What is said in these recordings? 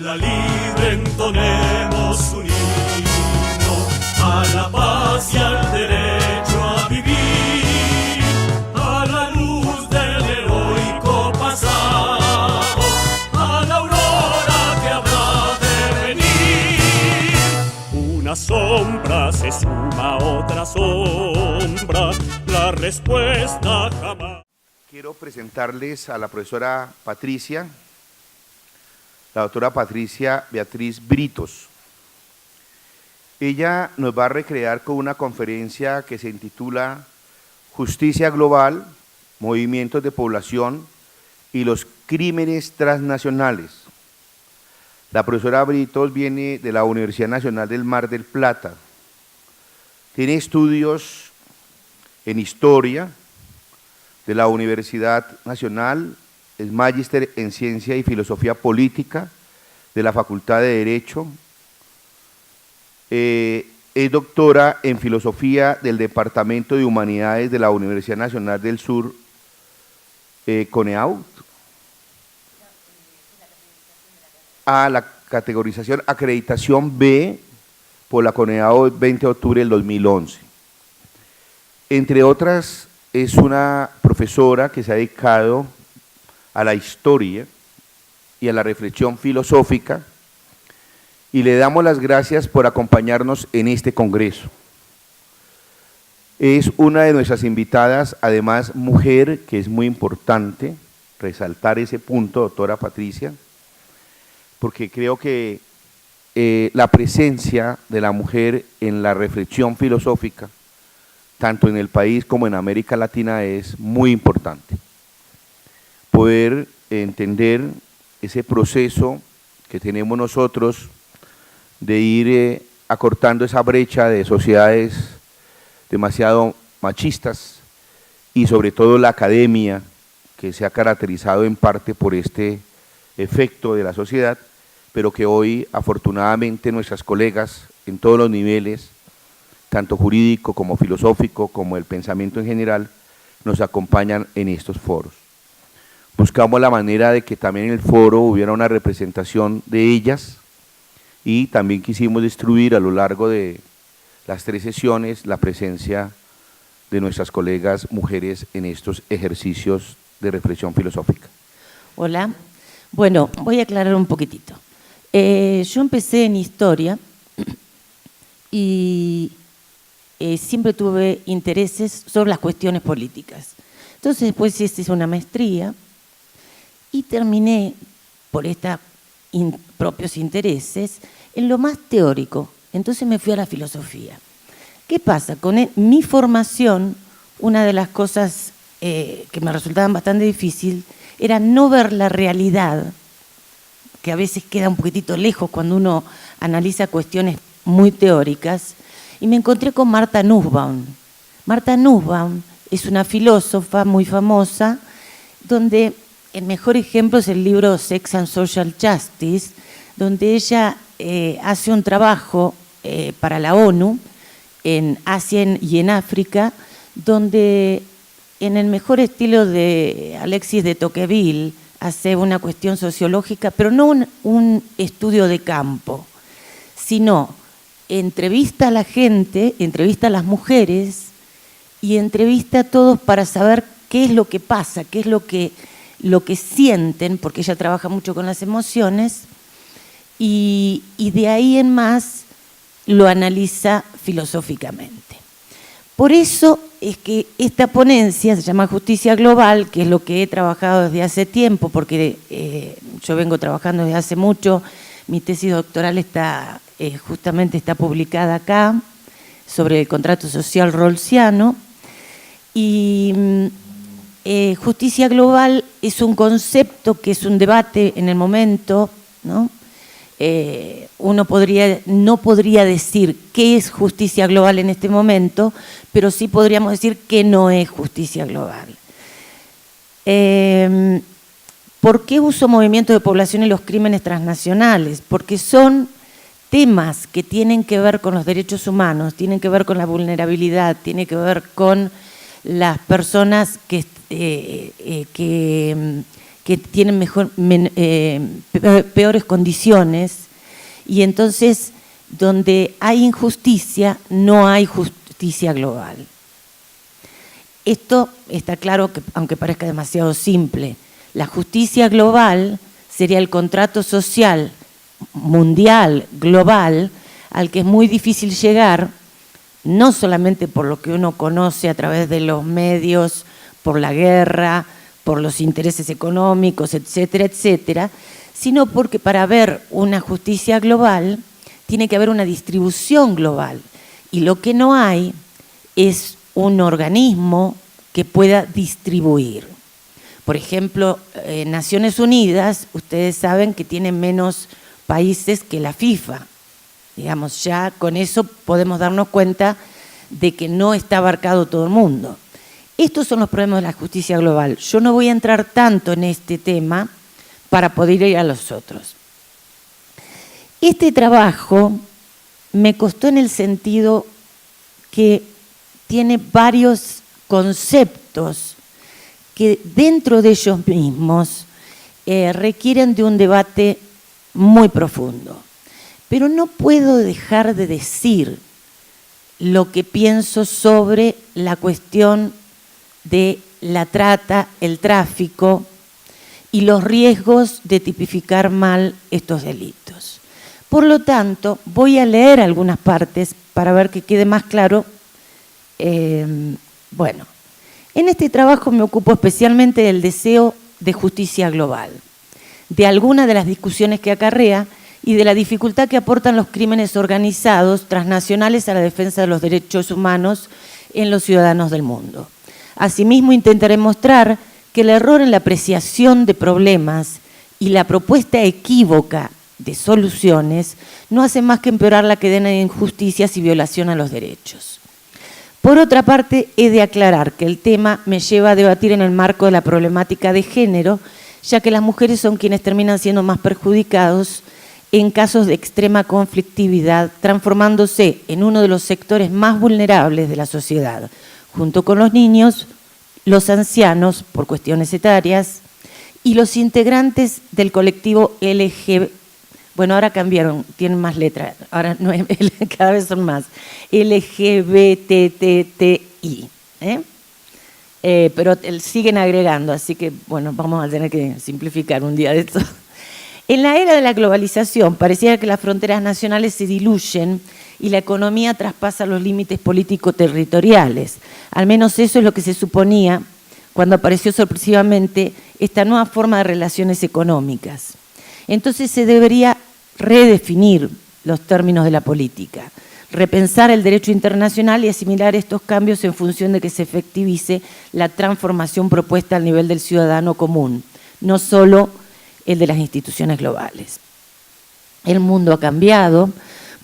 la libre entonemos un himno a la paz y al derecho a vivir, a la luz del heroico pasado, a la aurora que habrá de venir. Una sombra se suma a otra sombra, la respuesta jamás. Quiero presentarles a la profesora Patricia, la doctora Patricia Beatriz Britos. Ella nos va a recrear con una conferencia que se intitula Justicia Global, Movimientos de Población y los Crímenes Transnacionales. La profesora Britos viene de la Universidad Nacional del Mar del Plata. Tiene estudios en Historia de la Universidad Nacional, es magíster en Ciencia y Filosofía Política de la Facultad de Derecho, es doctora en Filosofía del Departamento de Humanidades de la Universidad Nacional del Sur, CONEAUT, a la categorización acreditación B por la CONEAUT 20 de octubre del 2011. Entre otras, es una profesora que se ha dedicado a la historia y a la reflexión filosófica y le damos las gracias por acompañarnos en este congreso. Es una de nuestras invitadas, además mujer, que es muy importante resaltar ese punto, doctora Patricia, porque creo que la presencia de la mujer en la reflexión filosófica, tanto en el país como en América Latina, es muy importante. Poder entender ese proceso que tenemos nosotros de ir acortando esa brecha de sociedades demasiado machistas y sobre todo la academia, que se ha caracterizado en parte por este efecto de la sociedad, pero que hoy afortunadamente nuestras colegas en todos los niveles, tanto jurídico como filosófico, como el pensamiento en general, nos acompañan en estos foros. Buscamos la manera de que también en el foro hubiera una representación de ellas y también quisimos distribuir a lo largo de las 3 sesiones la presencia de nuestras colegas mujeres en estos ejercicios de reflexión filosófica. Hola, bueno, voy a aclarar un poquitito. Yo empecé en Historia y siempre tuve intereses sobre las cuestiones políticas. Entonces después hice una maestría y terminé, por estos propios intereses, en lo más teórico. Entonces me fui a la filosofía. ¿Qué pasa? Con mi formación, una de las cosas que me resultaban bastante difícil era no ver la realidad, que a veces queda un poquitito lejos cuando uno analiza cuestiones muy teóricas, y me encontré con Martha Nussbaum. Martha Nussbaum es una filósofa muy famosa, donde el mejor ejemplo es el libro Sex and Social Justice, donde ella hace un trabajo para la ONU en Asia y en África, donde en el mejor estilo de Alexis de Tocqueville hace una cuestión sociológica, pero no un estudio de campo, sino entrevista a la gente, entrevista a las mujeres y entrevista a todos para saber qué es lo que pasa, qué es lo que sienten, porque ella trabaja mucho con las emociones, y de ahí en más lo analiza filosóficamente. Por eso es que esta ponencia se llama Justicia Global, que es lo que he trabajado desde hace tiempo, porque yo vengo trabajando desde hace mucho. Mi tesis doctoral justamente está publicada acá, sobre el contrato social rawlsiano, y justicia global es un concepto que es un debate en el momento, ¿no? Uno no podría decir qué es justicia global en este momento, pero sí podríamos decir qué no es justicia global. ¿Por qué uso movimientos de población y los crímenes transnacionales? Porque son temas que tienen que ver con los derechos humanos, tienen que ver con la vulnerabilidad, tienen que ver con las personas que que tienen peores condiciones, y entonces donde hay injusticia no hay justicia global. Esto está claro, que aunque parezca demasiado simple, la justicia global sería el contrato social mundial, global, al que es muy difícil llegar, no solamente por lo que uno conoce a través de los medios, por la guerra, por los intereses económicos, etcétera, etcétera, sino porque para ver una justicia global tiene que haber una distribución global. Y lo que no hay es un organismo que pueda distribuir. Por ejemplo, Naciones Unidas, ustedes saben que tiene menos países que la FIFA. Digamos, ya con eso podemos darnos cuenta de que no está abarcado todo el mundo. Estos son los problemas de la justicia global. Yo no voy a entrar tanto en este tema para poder ir a los otros. Este trabajo me costó en el sentido que tiene varios conceptos que dentro de ellos mismos requieren de un debate muy profundo. Pero no puedo dejar de decir lo que pienso sobre la cuestión de la trata, el tráfico y los riesgos de tipificar mal estos delitos. Por lo tanto, voy a leer algunas partes para ver que quede más claro. Bueno, en este trabajo me ocupo especialmente del deseo de justicia global, de algunas de las discusiones que acarrea y de la dificultad que aportan los crímenes organizados transnacionales a la defensa de los derechos humanos en los ciudadanos del mundo. Asimismo, intentaré mostrar que el error en la apreciación de problemas y la propuesta equívoca de soluciones no hace más que empeorar la cadena de injusticias y violación a los derechos. Por otra parte, he de aclarar que el tema me lleva a debatir en el marco de la problemática de género, ya que las mujeres son quienes terminan siendo más perjudicados en casos de extrema conflictividad, transformándose en uno de los sectores más vulnerables de la sociedad, junto con los niños, los ancianos, por cuestiones etarias, y los integrantes del colectivo LGBT. Bueno, ahora cambiaron, tienen más letras, ahora no, cada vez son más, LGBTTI, pero siguen agregando, así que bueno, vamos a tener que simplificar un día de esto. En la era de la globalización, pareciera que las fronteras nacionales se diluyen y la economía traspasa los límites político-territoriales. Al menos eso es lo que se suponía cuando apareció sorpresivamente esta nueva forma de relaciones económicas. Entonces se debería redefinir los términos de la política, repensar el derecho internacional y asimilar estos cambios en función de que se efectivice la transformación propuesta al nivel del ciudadano común, no solo el de las instituciones globales. El mundo ha cambiado,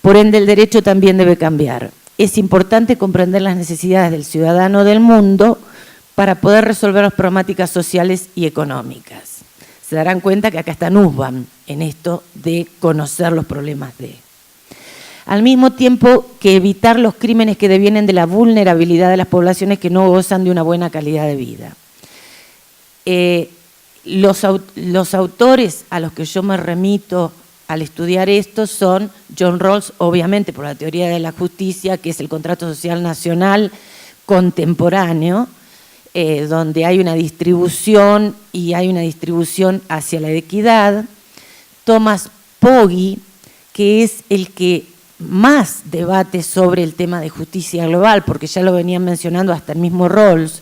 por ende el derecho también debe cambiar. Es importante comprender las necesidades del ciudadano del mundo para poder resolver las problemáticas sociales y económicas. Se darán cuenta que acá está Nussbaum en esto de conocer los problemas de. Al mismo tiempo que evitar los crímenes que devienen de la vulnerabilidad de las poblaciones que no gozan de una buena calidad de vida. Los autores a los que yo me remito al estudiar esto son John Rawls, obviamente por la teoría de la justicia, que es el contrato social nacional contemporáneo, donde hay una distribución y hay una distribución hacia la equidad. Thomas Pogge, que es el que más debate sobre el tema de justicia global, porque ya lo venían mencionando hasta el mismo Rawls,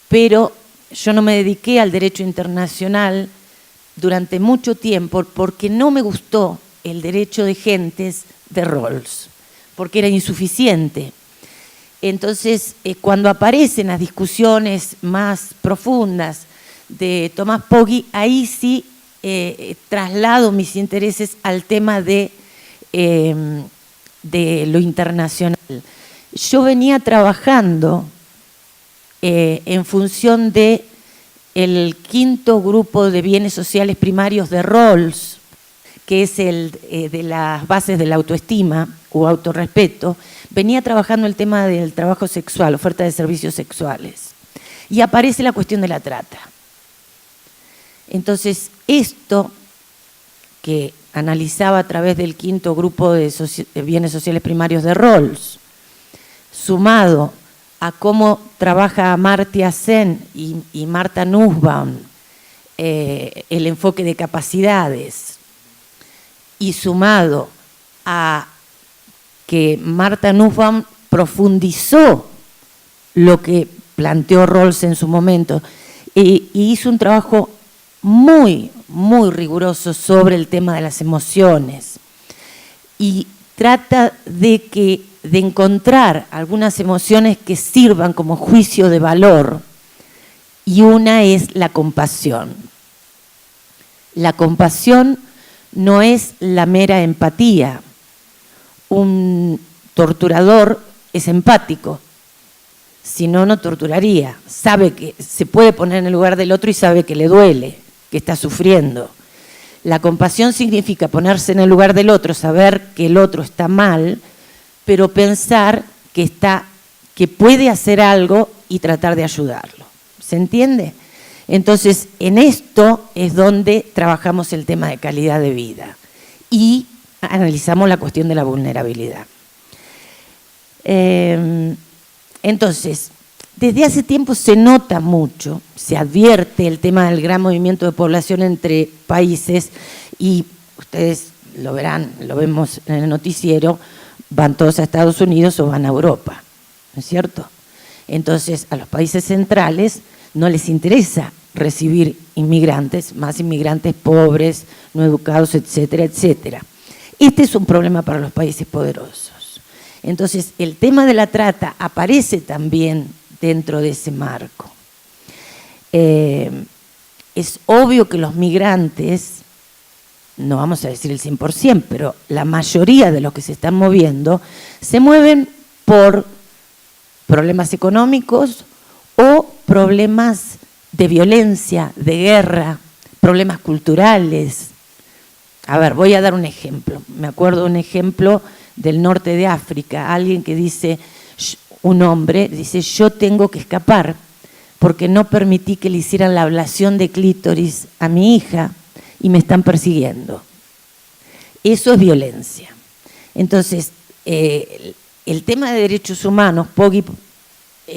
pero yo no me dediqué al derecho internacional durante mucho tiempo porque no me gustó el derecho de gentes de Rawls, porque era insuficiente. Entonces, cuando aparecen las discusiones más profundas de Thomas Pogge, ahí sí traslado mis intereses al tema de lo internacional. Yo venía trabajando en función de el quinto grupo de bienes sociales primarios de Rawls, que es el de las bases de la autoestima o autorrespeto. Venía trabajando el tema del trabajo sexual, oferta de servicios sexuales, y aparece la cuestión de la trata. Entonces, esto que analizaba a través del quinto grupo de bienes sociales primarios de Rawls, sumado a cómo trabaja Amartya Sen y Martha Nussbaum el enfoque de capacidades, y sumado a que Martha Nussbaum profundizó lo que planteó Rawls en su momento y hizo un trabajo muy, muy riguroso sobre el tema de las emociones, y trata de encontrar algunas emociones que sirvan como juicio de valor, y una es la compasión. La compasión no es la mera empatía. Un torturador es empático, si no, no torturaría. Sabe que se puede poner en el lugar del otro y sabe que le duele, que está sufriendo. La compasión significa ponerse en el lugar del otro, saber que el otro está mal, pero pensar que puede hacer algo y tratar de ayudarlo. ¿Se entiende? Entonces, en esto es donde trabajamos el tema de calidad de vida y analizamos la cuestión de la vulnerabilidad. Entonces, desde hace tiempo se nota mucho, se advierte el tema del gran movimiento de población entre países, y ustedes lo verán, lo vemos en el noticiero, van todos a Estados Unidos o van a Europa, ¿no es cierto? Entonces, a los países centrales no les interesa recibir inmigrantes, más inmigrantes pobres, no educados, etcétera, etcétera. Este es un problema para los países poderosos. Entonces, el tema de la trata aparece también dentro de ese marco. Es obvio que los migrantes, no vamos a decir el 100%, pero la mayoría de los que se están moviendo, se mueven por problemas económicos o problemas de violencia, de guerra, problemas culturales. A ver, voy a dar un ejemplo. Me acuerdo de un ejemplo del norte de África, alguien que dice, un hombre dice, yo tengo que escapar porque no permití que le hicieran la ablación de clítoris a mi hija y me están persiguiendo. Eso es violencia. Entonces, el tema de derechos humanos, Poggi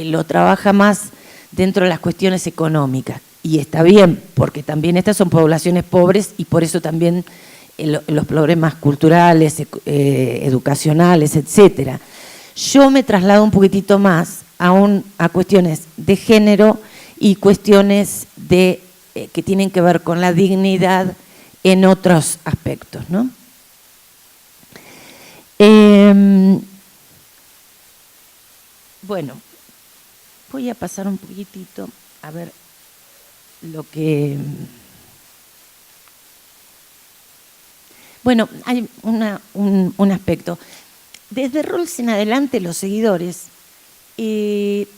lo trabaja más dentro de las cuestiones económicas, y está bien, porque también estas son poblaciones pobres y por eso también los problemas culturales, educacionales, etcétera. Yo me traslado un poquitito más a cuestiones de género y cuestiones que tienen que ver con la dignidad en otros aspectos, ¿no? Bueno, voy a pasar un poquitito a ver lo que... Bueno, hay un aspecto. Desde Rawls en adelante, los seguidores,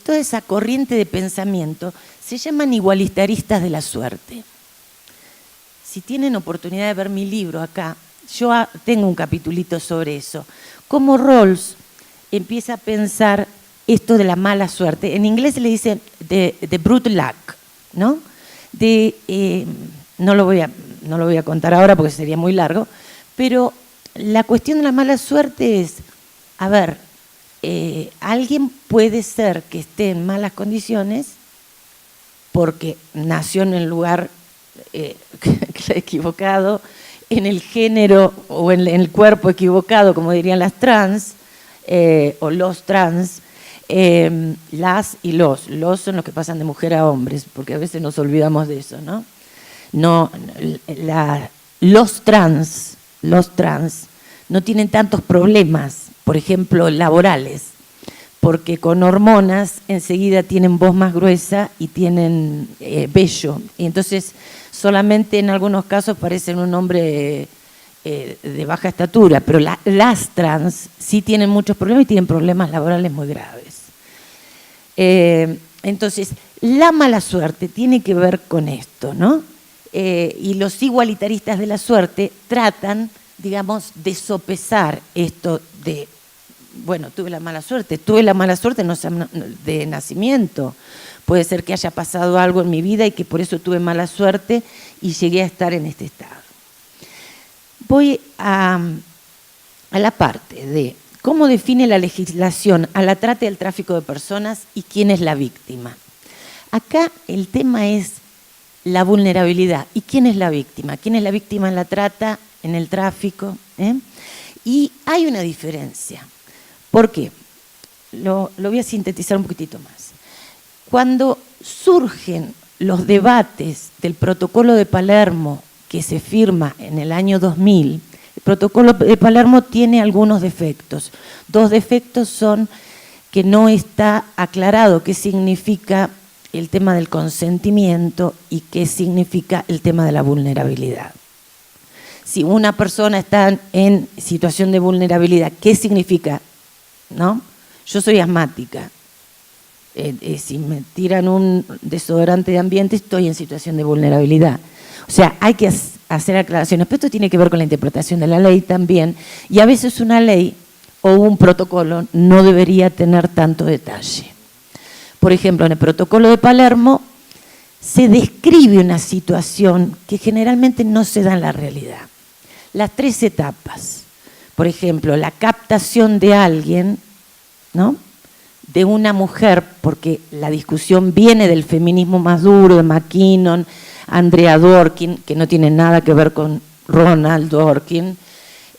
toda esa corriente de pensamiento, se llaman igualitaristas de la suerte. Si tienen oportunidad de ver mi libro acá, yo tengo un capitulito sobre eso. Cómo Rawls empieza a pensar esto de la mala suerte. En inglés le dice the brute luck, ¿no? No lo voy a contar ahora porque sería muy largo, pero la cuestión de la mala suerte es, a ver, alguien puede ser que esté en malas condiciones porque nació en el lugar equivocado, en el género o en el cuerpo equivocado, como dirían las trans, o los trans, las y los son los que pasan de mujer a hombres, porque a veces nos olvidamos de eso, ¿no? Los trans no tienen tantos problemas, por ejemplo, laborales, porque con hormonas enseguida tienen voz más gruesa y tienen vello, y entonces solamente en algunos casos parecen un hombre de baja estatura, pero las trans sí tienen muchos problemas y tienen problemas laborales muy graves. Entonces, la mala suerte tiene que ver con esto, ¿no? Y los igualitaristas de la suerte tratan, digamos, de sopesar esto de, bueno, tuve la mala suerte no de nacimiento, puede ser que haya pasado algo en mi vida y que por eso tuve mala suerte y llegué a estar en este estado. Voy a la parte de cómo define la legislación a la trata y al tráfico de personas y quién es la víctima. Acá el tema es la vulnerabilidad. ¿Y quién es la víctima? ¿Quién es la víctima en la trata, en el tráfico? Y hay una diferencia. ¿Por qué? Lo voy a sintetizar un poquitito más. Cuando surgen los debates del protocolo de Palermo que se firma en el año 2000, el protocolo de Palermo tiene algunos defectos. Dos defectos son que no está aclarado qué significa el tema del consentimiento y qué significa el tema de la vulnerabilidad. Si una persona está en situación de vulnerabilidad, ¿qué significa? ¿No? Yo soy asmática. Si me tiran un desodorante de ambiente, estoy en situación de vulnerabilidad. O sea, hay que hacer aclaraciones, pero esto tiene que ver con la interpretación de la ley también, y a veces una ley o un protocolo no debería tener tanto detalle. Por ejemplo, en el protocolo de Palermo se describe una situación que generalmente no se da en la realidad. Las 3 etapas, por ejemplo, la captación de alguien, ¿no?, de una mujer, porque la discusión viene del feminismo más duro, de McKinnon, Andrea Dworkin, que no tiene nada que ver con Ronald Dworkin.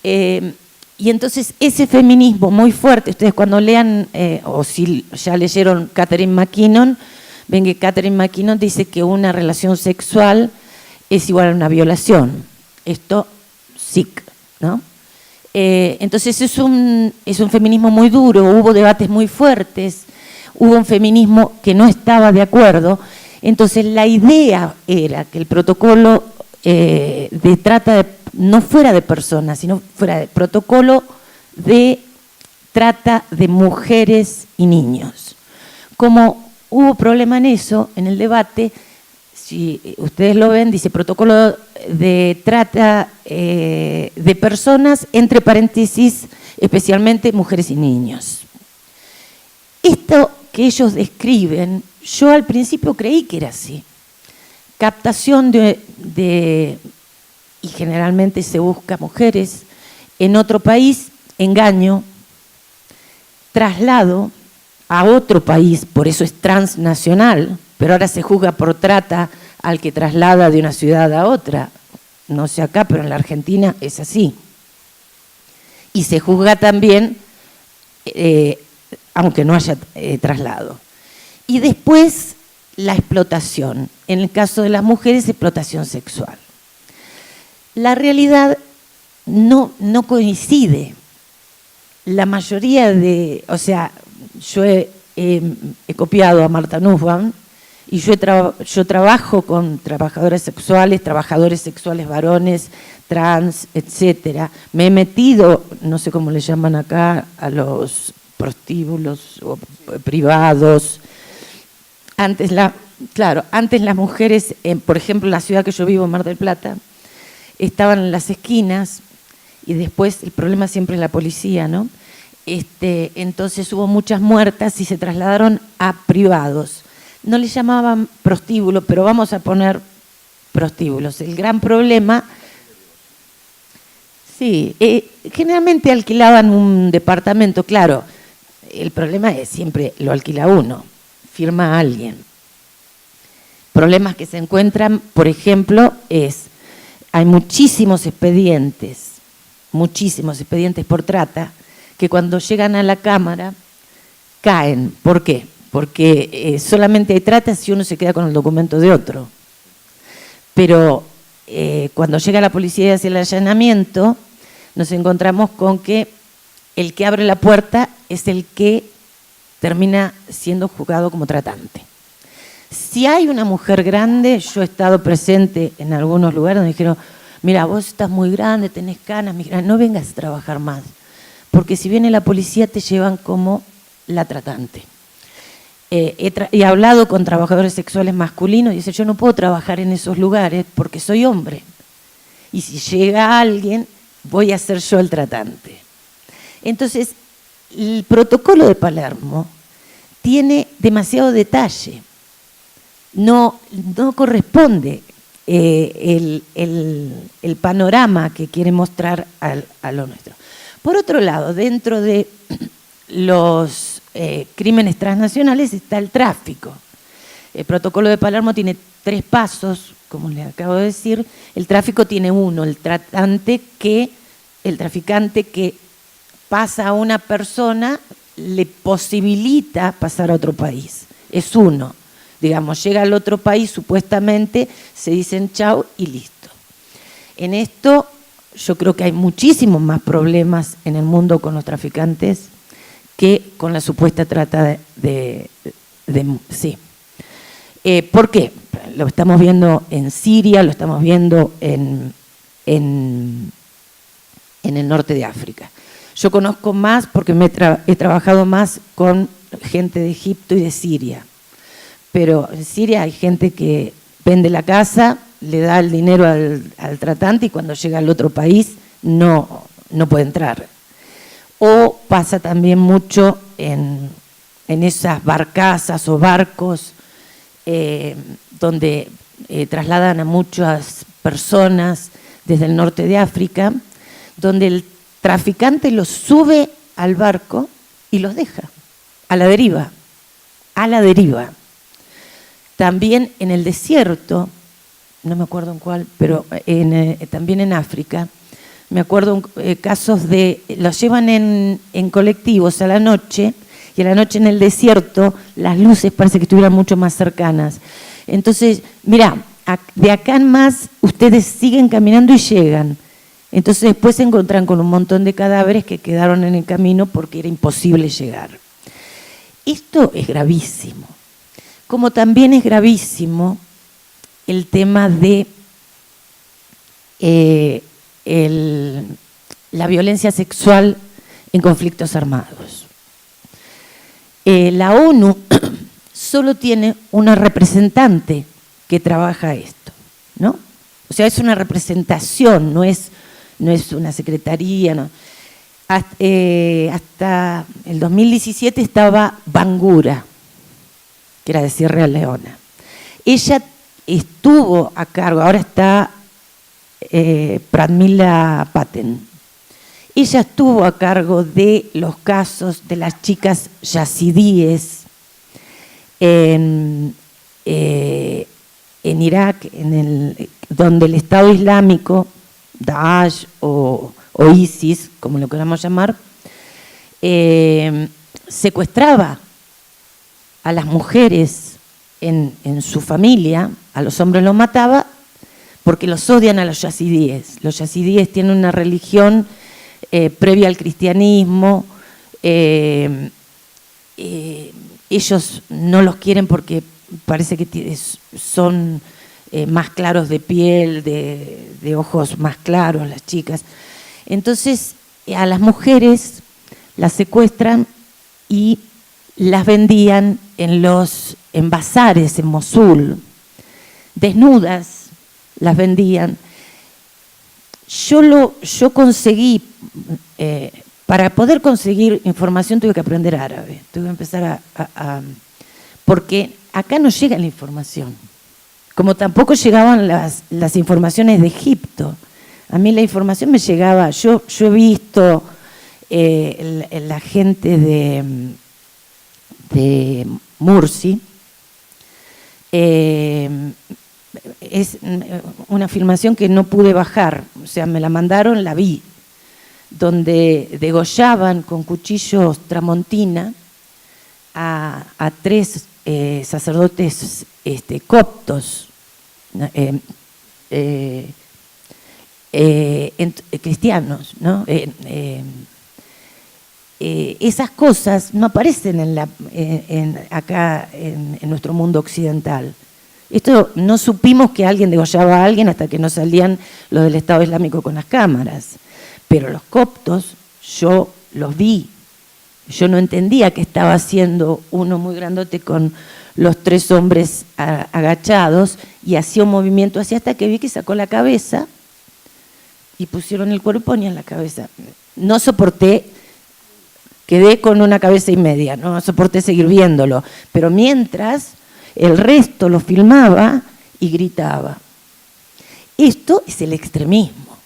Y entonces ese feminismo muy fuerte, ustedes cuando lean, o si ya leyeron Catherine McKinnon, ven que Catherine McKinnon dice que una relación sexual es igual a una violación. Esto, sick, ¿no? Entonces es un feminismo muy duro, hubo debates muy fuertes, hubo un feminismo que no estaba de acuerdo. Entonces la idea era que el protocolo de trata no fuera de personas, sino fuera de protocolo de trata de mujeres y niños. Como hubo problema en eso, en el debate, si ustedes lo ven, dice protocolo de trata de personas, entre paréntesis, especialmente mujeres y niños. Esto que ellos describen, yo al principio creí que era así. Captación y generalmente se busca mujeres, en otro país, engaño, traslado a otro país, por eso es transnacional, pero ahora se juzga por trata al que traslada de una ciudad a otra. No sé acá, pero en la Argentina es así. Y se juzga también, aunque no haya traslado. Y después la explotación. En el caso de las mujeres, explotación sexual. La realidad no coincide. La mayoría o sea, yo he copiado a Marta Nussbaum y yo trabajo con trabajadoras sexuales, trabajadores sexuales varones, trans, etcétera. Me he metido, no sé cómo le llaman acá, a los prostíbulos o privados. Antes las mujeres, por ejemplo, en la ciudad que yo vivo, en Mar del Plata, estaban en las esquinas y después el problema siempre es la policía, ¿no? Entonces hubo muchas muertas y se trasladaron a privados. No le llamaban prostíbulo, pero vamos a poner prostíbulos. El gran problema, sí, generalmente alquilaban un departamento, claro, el problema es siempre lo alquila uno, firma a alguien. Problemas que se encuentran, por ejemplo, hay muchísimos expedientes por trata, que cuando llegan a la Cámara caen. ¿Por qué? Porque solamente hay trata si uno se queda con el documento de otro. Pero cuando llega la policía y hace el allanamiento, nos encontramos con que el que abre la puerta es el que termina siendo juzgado como tratante. Si hay una mujer grande, yo he estado presente en algunos lugares donde dijeron, mira, vos estás muy grande, tenés canas, no vengas a trabajar más, porque si viene la policía te llevan como la tratante. He hablado con trabajadores sexuales masculinos y dicen, yo no puedo trabajar en esos lugares porque soy hombre. Y si llega alguien, voy a ser yo el tratante. Entonces, el protocolo de Palermo tiene demasiado detalle. no corresponde el panorama que quiere mostrar a lo nuestro. Por otro lado, dentro de los crímenes transnacionales está el tráfico. El protocolo de Palermo tiene 3 pasos, como les acabo de decir. El tráfico tiene 1, el traficante que pasa a una persona, le posibilita pasar a otro país. Es 1. Digamos, llega al otro país, supuestamente se dicen chau y listo. En esto yo creo que hay muchísimos más problemas en el mundo con los traficantes que con la supuesta trata sí. ¿Por qué? Lo estamos viendo en Siria, lo estamos viendo en el norte de África. Yo conozco más porque he trabajado más con gente de Egipto y de Siria. Pero en Siria hay gente que vende la casa, le da el dinero al tratante y cuando llega al otro país no puede entrar. O pasa también mucho en esas barcazas o barcos donde trasladan a muchas personas desde el norte de África, donde el traficante los sube al barco y los deja a la deriva, También en el desierto, no me acuerdo en cuál, pero también en África, me acuerdo casos de, los llevan en colectivos a la noche, y a la noche en el desierto las luces parece que estuvieran mucho más cercanas. Entonces, mirá, de acá en más ustedes siguen caminando y llegan. Entonces después se encuentran con un montón de cadáveres que quedaron en el camino porque era imposible llegar. Esto es gravísimo. Como también es gravísimo el tema de la violencia sexual en conflictos armados. La ONU solo tiene una representante que trabaja esto, ¿no? O sea, es una representación, no es una secretaría, no. Hasta el 2017 estaba Bangura, que era de Sierra Leona. Ella estuvo a cargo, ahora está Pradmila Patten. Ella estuvo a cargo de los casos de las chicas yazidíes en Irak, donde el Estado Islámico, Daesh o ISIS, como lo queramos llamar, secuestraba a las mujeres en su familia, a los hombres los mataba, porque los odian a los yazidíes. Los yazidíes tienen una religión previa al cristianismo, ellos no los quieren porque parece que son más claros de piel, de ojos más claros, las chicas. Entonces, a las mujeres las secuestran y las vendían en bazares en Mosul, desnudas las vendían. Yo conseguí, para poder conseguir información tuve que aprender árabe, tuve que empezar porque acá no llega la información, como tampoco llegaban las informaciones de Egipto. A mí la información me llegaba, yo he visto la gente de Mursi, es una filmación que no pude bajar, o sea, me la mandaron, la vi, donde degollaban con cuchillos tramontina a 3 sacerdotes coptos, cristianos, ¿no? Esas cosas no aparecen acá en nuestro mundo occidental. Esto no supimos que alguien degollaba a alguien hasta que no salían los del Estado Islámico con las cámaras. Pero los coptos, yo los vi. Yo no entendía qué estaba haciendo uno muy grandote con los 3 hombres agachados y hacía un movimiento así hasta que vi que sacó la cabeza y pusieron el cuerpo y ponían la cabeza. No soporté, quedé con una cabeza y media, no soporté seguir viéndolo. Pero mientras El resto lo filmaba y gritaba. Esto es el extremismo.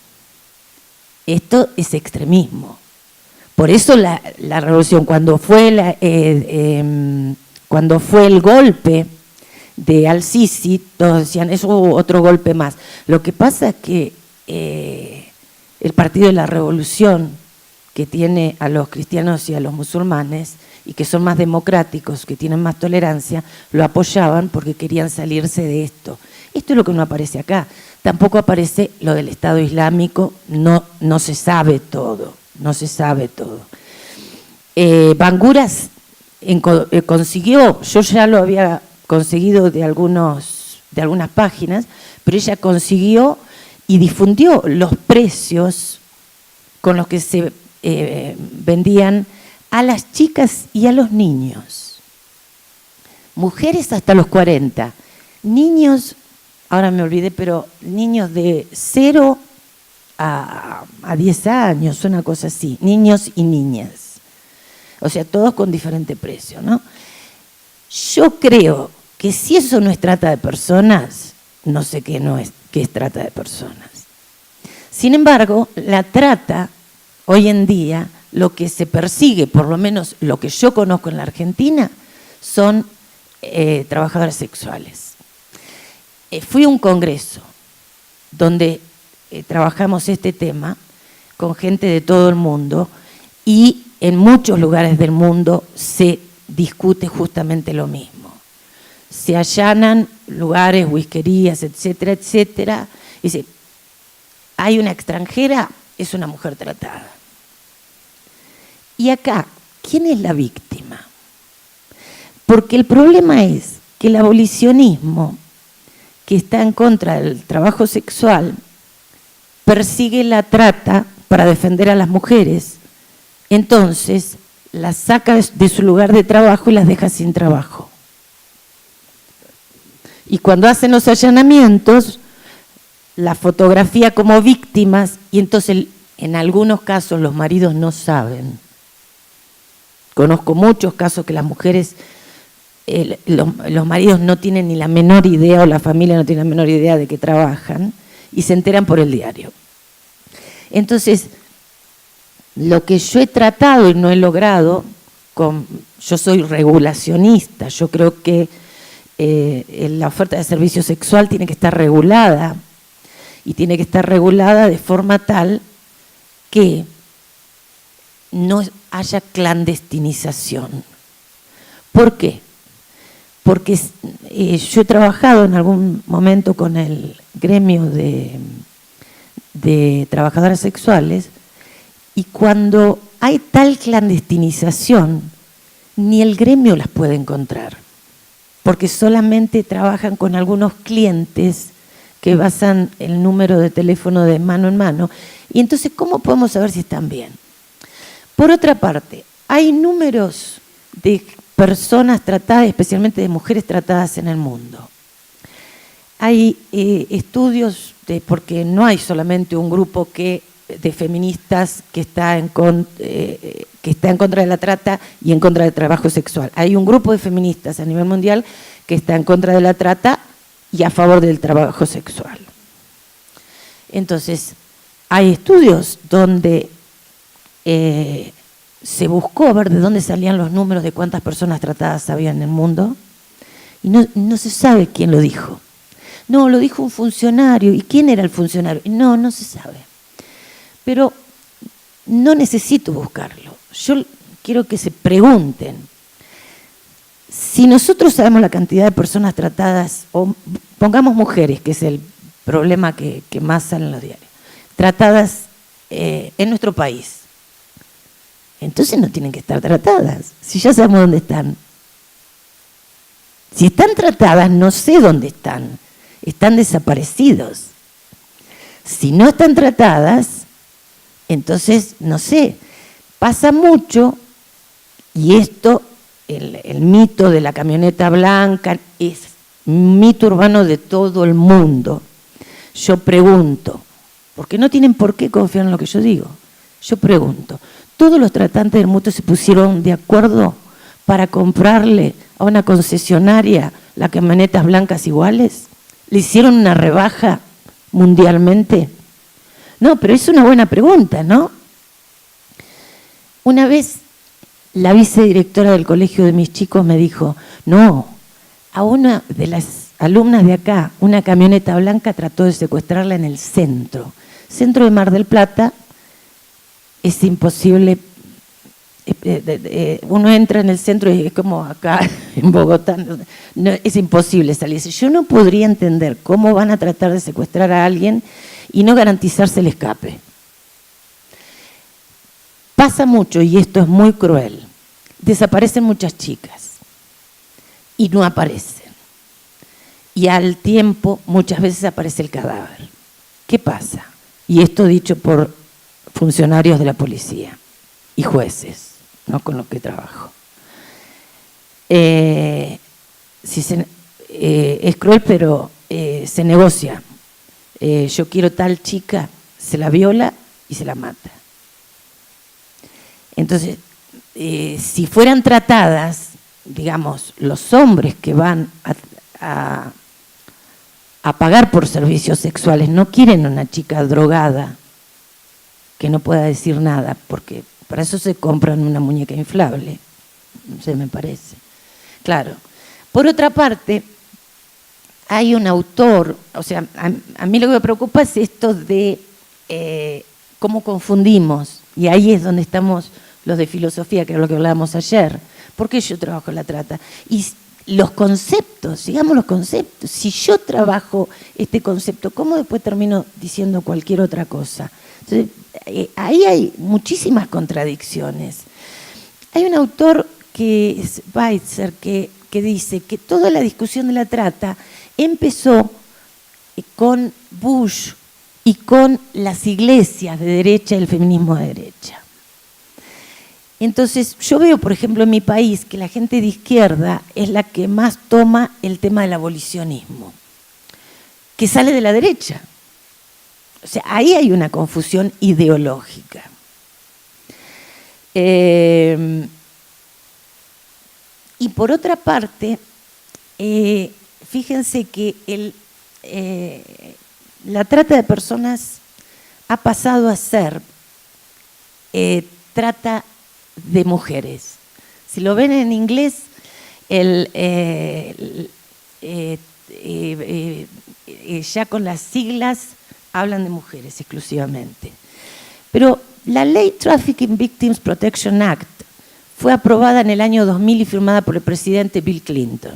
Esto es extremismo. Por eso la revolución, cuando fue el golpe de Al-Sisi, todos decían, eso hubo otro golpe más. Lo que pasa es que el Partido de la Revolución, que tiene a los cristianos y a los musulmanes, y que son más democráticos, que tienen más tolerancia, lo apoyaban porque querían salirse de esto. Esto es lo que no aparece acá. Tampoco aparece lo del Estado Islámico, no se sabe todo, no se sabe todo. Banguras consiguió, yo ya lo había conseguido de algunas páginas, pero ella consiguió y difundió los precios con los que se vendían a las chicas y a los niños. Mujeres hasta los 40, niños, ahora me olvidé, pero niños de 0 a 10 años, una cosa así, niños y niñas. O sea, todos con diferente precio, ¿no? Yo creo que si eso no es trata de personas, no sé qué es trata de personas. Sin embargo, la trata, hoy en día, lo que se persigue, por lo menos lo que yo conozco en la Argentina, son trabajadoras sexuales. Fui a un congreso donde trabajamos este tema con gente de todo el mundo y en muchos lugares del mundo se discute justamente lo mismo. Se allanan lugares, whiskerías, etcétera, etcétera. Y dice, hay una extranjera, es una mujer tratada. Y acá, ¿quién es la víctima? Porque el problema es que el abolicionismo, que está en contra del trabajo sexual, persigue la trata para defender a las mujeres. Entonces, las saca de su lugar de trabajo y las deja sin trabajo. Y cuando hacen los allanamientos, la fotografía como víctimas, y entonces en algunos casos los maridos no saben. Conozco muchos casos que las mujeres, los maridos no tienen ni la menor idea, o la familia no tiene la menor idea de que trabajan, y se enteran por el diario. Entonces, lo que yo he tratado y no he logrado, yo soy regulacionista, yo creo que la oferta de servicio sexual tiene que estar regulada, y tiene que estar regulada de forma tal que no haya clandestinización. ¿Por qué? Porque yo he trabajado en algún momento con el gremio de trabajadoras sexuales, y cuando hay tal clandestinización, ni el gremio las puede encontrar, porque solamente trabajan con algunos clientes que basan el número de teléfono de mano en mano, y entonces, ¿cómo podemos saber si están bien? Por otra parte, hay números de personas tratadas, especialmente de mujeres tratadas en el mundo. Hay estudios, porque no hay solamente un grupo de feministas que está en contra de la trata y en contra del trabajo sexual. Hay un grupo de feministas a nivel mundial que está en contra de la trata y a favor del trabajo sexual. Entonces, hay estudios donde se buscó ver de dónde salían los números de cuántas personas tratadas había en el mundo, y no se sabe quién lo dijo. No, lo dijo un funcionario. ¿Y quién era el funcionario? No se sabe. Pero no necesito buscarlo. Yo quiero que se pregunten. Si nosotros sabemos la cantidad de personas tratadas, o pongamos mujeres, que es el problema que más sale en los diarios, tratadas en nuestro país, entonces no tienen que estar tratadas, si ya sabemos dónde están. Si están tratadas, no sé dónde están desaparecidos. Si no están tratadas, entonces, no sé, pasa mucho, y esto, el mito de la camioneta blanca, es un mito urbano de todo el mundo. Yo pregunto, porque no tienen por qué confiar en lo que yo digo, yo pregunto, ¿todos los tratantes del mundo se pusieron de acuerdo para comprarle a una concesionaria las camionetas blancas iguales? ¿Le hicieron una rebaja mundialmente? No, pero es una buena pregunta, ¿no? Una vez la vicedirectora del colegio de mis chicos me dijo, no, a una de las alumnas de acá, una camioneta blanca trató de secuestrarla en el centro de Mar del Plata. Es imposible, uno entra en el centro y es como acá en Bogotá, no, es imposible salirse. Yo no podría entender cómo van a tratar de secuestrar a alguien y no garantizarse el escape. Pasa mucho, y esto es muy cruel, desaparecen muchas chicas y no aparecen. Y al tiempo muchas veces aparece el cadáver. ¿Qué pasa? Y esto dicho por funcionarios de la policía y jueces, no con los que trabajo. Es cruel, pero se negocia. Yo quiero tal chica, se la viola y se la mata. Entonces, si fueran tratadas, digamos, los hombres que van a pagar por servicios sexuales no quieren una chica drogada que no pueda decir nada, porque para eso se compran una muñeca inflable, no sé, me parece. Claro. Por otra parte, hay un autor, o sea, a mí lo que me preocupa es esto de cómo confundimos, y ahí es donde estamos los de filosofía, que es lo que hablábamos ayer. ¿Por qué yo trabajo en la trata? Y los conceptos, digamos los conceptos, si yo trabajo este concepto, ¿cómo después termino diciendo cualquier otra cosa? Entonces, ahí hay muchísimas contradicciones. Hay un autor que es Weitzer que dice que toda la discusión de la trata empezó con Bush y con las iglesias de derecha y el feminismo de derecha. Entonces, yo veo, por ejemplo, en mi país que la gente de izquierda es la que más toma el tema del abolicionismo, que sale de la derecha. O sea, ahí hay una confusión ideológica. Y por otra parte, fíjense que la trata de personas ha pasado a ser trata de mujeres. Si lo ven en inglés, ya con las siglas hablan de mujeres exclusivamente. Pero la ley Trafficking Victims Protection Act fue aprobada en el año 2000 y firmada por el presidente Bill Clinton.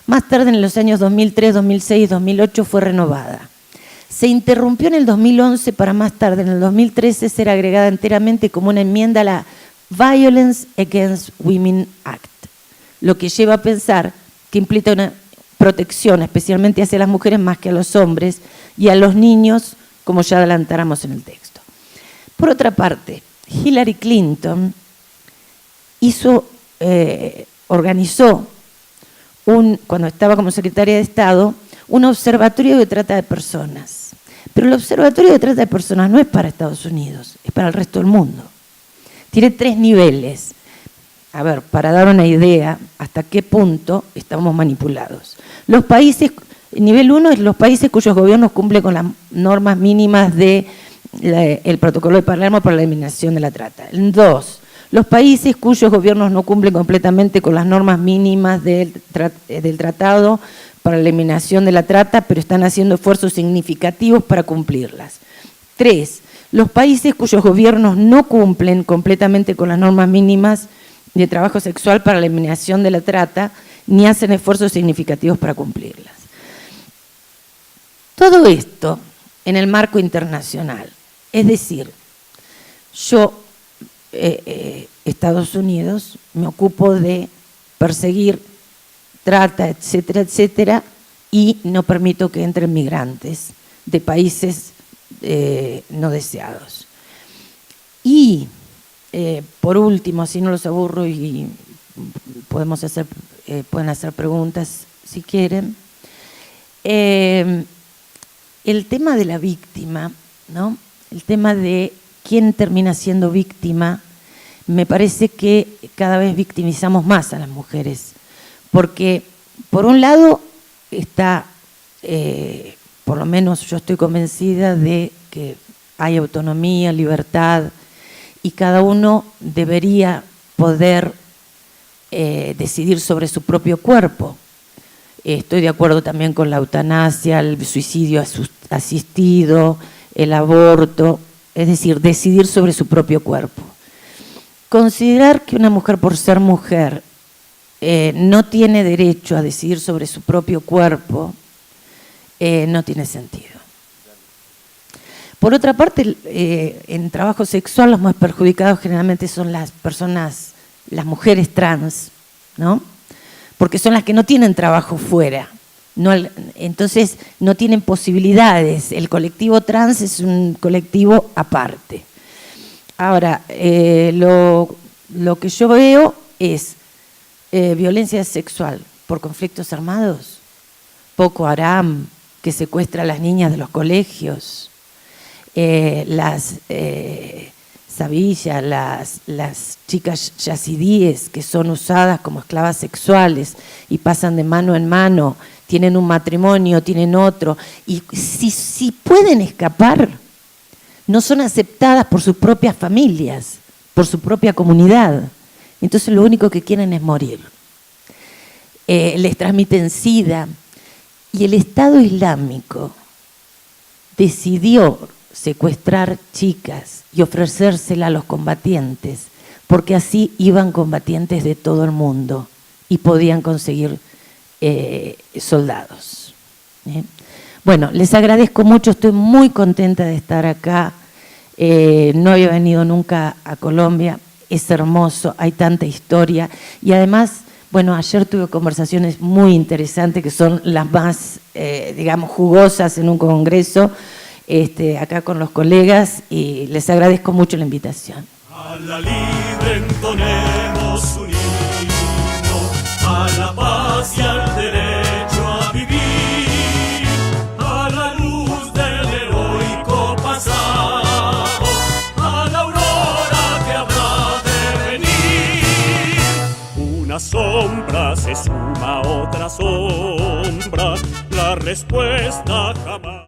Más tarde, en los años 2003, 2006 y 2008, fue renovada. Se interrumpió en el 2011 para más tarde, en el 2013, ser agregada enteramente como una enmienda a la Violence Against Women Act, lo que lleva a pensar que implica una protección especialmente hacia las mujeres más que a los hombres y a los niños, como ya adelantáramos en el texto. Por otra parte, Hillary Clinton organizó, cuando estaba como secretaria de Estado, un observatorio de trata de personas. Pero el observatorio de trata de personas no es para Estados Unidos, es para el resto del mundo. Tiene 3 niveles. A ver, para dar una idea hasta qué punto estamos manipulados. Los países, nivel 1 es los países cuyos gobiernos cumplen con las normas mínimas del protocolo de Palermo para la eliminación de la trata. 2, los países cuyos gobiernos no cumplen completamente con las normas mínimas del tratado para la eliminación de la trata, pero están haciendo esfuerzos significativos para cumplirlas. 3, los países cuyos gobiernos no cumplen completamente con las normas mínimas de trabajo sexual para la eliminación de la trata, ni hacen esfuerzos significativos para cumplirlas. Todo esto en el marco internacional. Es decir, yo, Estados Unidos, me ocupo de perseguir trata, etcétera, etcétera, y no permito que entren migrantes de países no deseados. Y por último, si no los aburro y pueden hacer preguntas si quieren, el tema de la víctima, ¿no? El tema de quién termina siendo víctima, me parece que cada vez victimizamos más a las mujeres, Porque, por un lado, está, por lo menos yo estoy convencida de que hay autonomía, libertad, y cada uno debería poder decidir sobre su propio cuerpo. Estoy de acuerdo también con la eutanasia, el suicidio asistido, el aborto, es decir, decidir sobre su propio cuerpo. Considerar que una mujer, por ser mujer, no tiene derecho a decidir sobre su propio cuerpo, no tiene sentido. Por otra parte, en trabajo sexual los más perjudicados generalmente son las personas, las mujeres trans, ¿no? Porque son las que no tienen trabajo fuera, entonces no tienen posibilidades. El colectivo trans es un colectivo aparte. Ahora, lo que yo veo es violencia sexual por conflictos armados, Boko Haram, que secuestra a las niñas de los colegios, las sabillas, las chicas yazidíes que son usadas como esclavas sexuales y pasan de mano en mano, tienen un matrimonio, tienen otro, y si pueden escapar, no son aceptadas por sus propias familias, por su propia comunidad. Entonces lo único que quieren es morir. Les transmiten SIDA, y el Estado Islámico decidió secuestrar chicas y ofrecérsela a los combatientes, porque así iban combatientes de todo el mundo y podían conseguir soldados. Bueno, les agradezco mucho, estoy muy contenta de estar acá. No había venido nunca a Colombia, es hermoso, hay tanta historia, y además, bueno, ayer tuve conversaciones muy interesantes que son las más, digamos, jugosas en un congreso, acá con los colegas, y les agradezco mucho la invitación. A la libre entonemos un himno, a la paz y al derecho a vivir, a la luz del heroico pasado, a la aurora que habrá de venir. Una sombra se suma a otra sombra, la respuesta jamás.